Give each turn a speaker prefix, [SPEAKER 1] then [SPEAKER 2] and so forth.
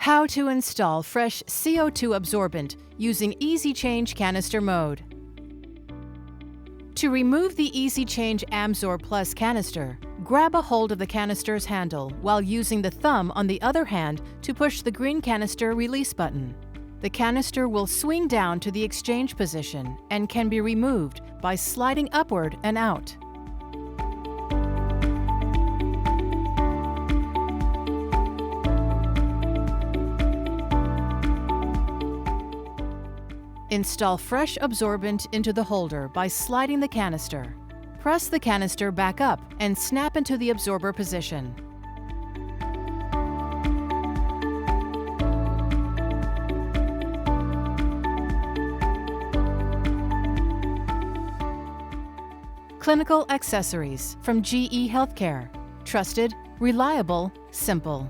[SPEAKER 1] How to install fresh CO2 absorbent using EZChange canister mode. To remove the EZChange Absorb Plus canister, grab a hold of the canister's handle while using the thumb on the other hand to push the green canister release button. The canister will swing down to the exchange position and can be removed by sliding upward and out. Install fresh absorbent into the holder by sliding the canister. Press the canister back up and snap into the absorber position. Clinical accessories from GE Healthcare. Trusted, reliable, simple.